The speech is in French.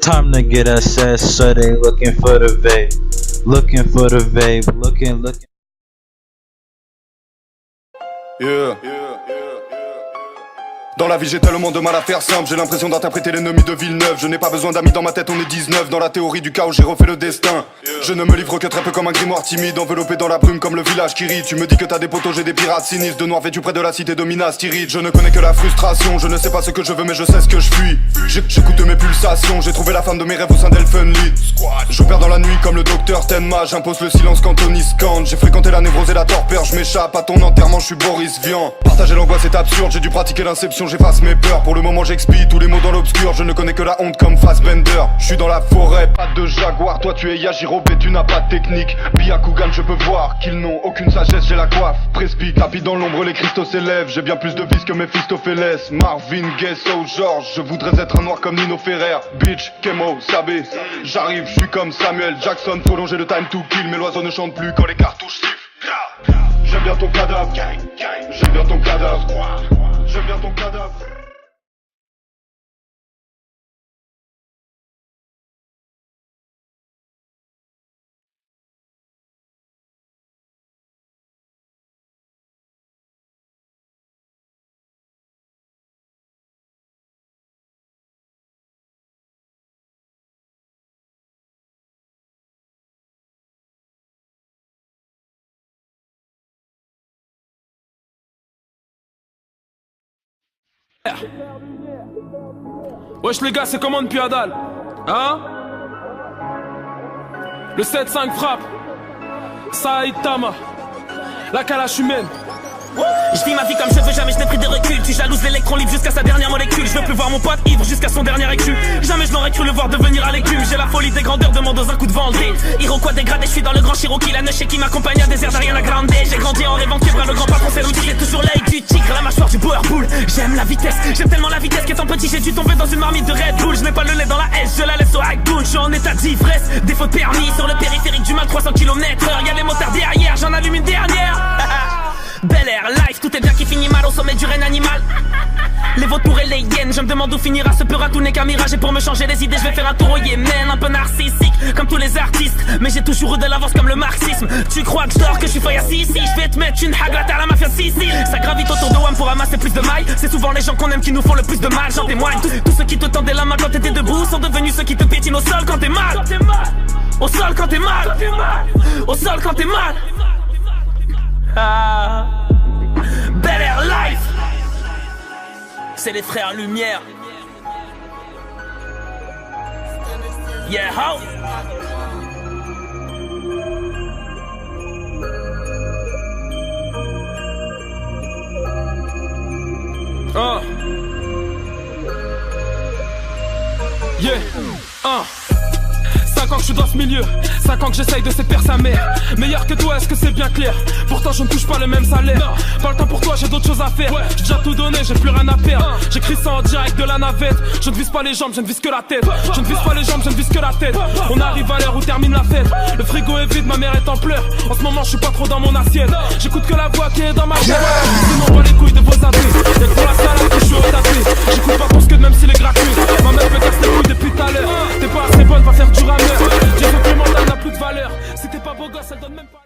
Time to get assessed, so they looking for the vape. Looking for the vape, looking. Yeah. Dans la vie j'ai tellement de mal à faire simple. J'ai l'impression d'interpréter l'ennemi de Villeneuve. Je n'ai pas besoin d'amis dans ma tête, on est 19. Dans la théorie du chaos j'ai refait le destin. Je ne me livre que très peu comme un grimoire timide, enveloppé dans la brume comme le village qui rit. Tu me dis que t'as des potos, j'ai des pirates sinistres, de noir vêtus près de la cité de Minas Tirith. Je ne connais que la frustration, je ne sais pas ce que je veux mais je sais ce que je fuis. J'écoute mes pulsations, j'ai trouvé la femme de mes rêves au sein d'Elfenlied. J'opère dans la nuit comme le docteur Tenma, j'impose le silence quand Tony scande. J'ai fréquenté la névrose et la torpeur, je m'échappe à ton enterrement, je suis Boris Vian. Partager l'angoisse est absurde, j'ai dû pratiquer l'inception, j'efface mes peurs. Pour le moment j'expie tous les mots dans l'obscur, je ne connais que la honte comme Fassbender. Je suis dans la forêt, pas de jaguar, toi tu es Yajiro et tu n'as pas de technique. Byakugan je peux voir qu'ils n'ont aucune sagesse, j'ai la coiffe. Presby, tapis dans l'ombre, les cristaux s'élèvent. J'ai bien plus de vis que Mephistopheles. Marvin Gaye, So George, je voudrais être un noir comme Nino Ferrer. Bitch, Kemo, Sabé, j'arrive, je suis comme Samuel Jackson. Prolonger le time to kill, mais l'oiseau ne chante plus quand les cartouches sifflent. J'aime bien ton cadavre, j'aime bien ton cadavre, j'aime bien ton cadavre. Wesh les gars, c'est comment depuis Adal? Hein? Le 7-5 frappe. Saitama. La calache humaine. Je vis ma vie comme je veux, jamais je n'ai pris de recul. Tu jalouses l'électron libre jusqu'à sa dernière molécule. Je veux plus voir mon pote ivre jusqu'à son dernier écu. Jamais je n'aurais cru le voir devenir à l'écume. J'ai la folie des grandeurs, demande dans un coup de vent. Iroquois dégradé, je suis dans le grand Cherokee. La neige qui m'accompagne à désert d'Ariana Grande. J'ai grandi en rêvant de Kebra, le grand patron c'est l'outil. J'ai toujours l'œil du tigre, la mâchoire du Powerpool. J'aime la vitesse, j'aime tellement la vitesse qu'étant petit j'ai dû tomber dans une marmite de Red Bull. Je mets pas le lait dans la S, je la laisse au hackbull. Je suis en état d'ivresse, défaut de permis sur le périphérique du mal 300 km/h. Y'a les motards derrière, j'en allume une dernière. Bel Air, life, tout est bien qui finit mal au sommet du règne animal. Les vautours et les hyènes, je me demande où finira ce peur à tout n'est qu'un mirage. Et pour me changer les idées, je vais faire un tour au Yémen. Un peu narcissique, comme tous les artistes. Mais j'ai toujours eu de l'avance comme le marxisme. Tu crois que je dors, que je suis feuille à Sissi? Je vais te mettre une haglate à la mafia Sissi. Ça gravite autour de WAM pour ramasser plus de mailles. C'est souvent les gens qu'on aime qui nous font le plus de mal, j'en témoigne. Tous ceux qui te tendaient la main quand t'étais debout sont devenus ceux qui te piétinent au sol quand t'es mal. Au sol quand t'es mal. Au sol quand t'es mal. Ah. Bel Air Life. C'est les frères Lumière. Yeah, how? Oh. Yeah. 5 ans que je suis dans ce milieu, 5 ans que j'essaye de séparer sa mère. Meilleur que toi, est-ce que c'est bien clair? Pourtant je ne touche pas le même salaire. Pas le temps pour toi, j'ai d'autres choses à faire. J'ai déjà tout donné, j'ai plus rien à perdre. J'écris ça en direct de la navette. Je ne vise pas les jambes, je ne vise que la tête. Je ne vise pas les jambes, je ne vise que la tête. On arrive à l'heure où termine la fête. Le frigo est vide, ma mère est en pleurs. En ce moment je suis pas trop dans mon assiette. J'écoute que la voix qui est dans ma tête. Sinon pas les couilles de vos avis. Y'a pour la salade que je suis au tapis. J'écoute pas ton scud même s'il est gratuit. Ma meuf me casse les couilles depuis tout à l'heure. T'es pas assez bonne, va faire du rameur. J'ai fait que le mental n'a plus de valeur. Si t'es pas beau gosse, elle donne même pas.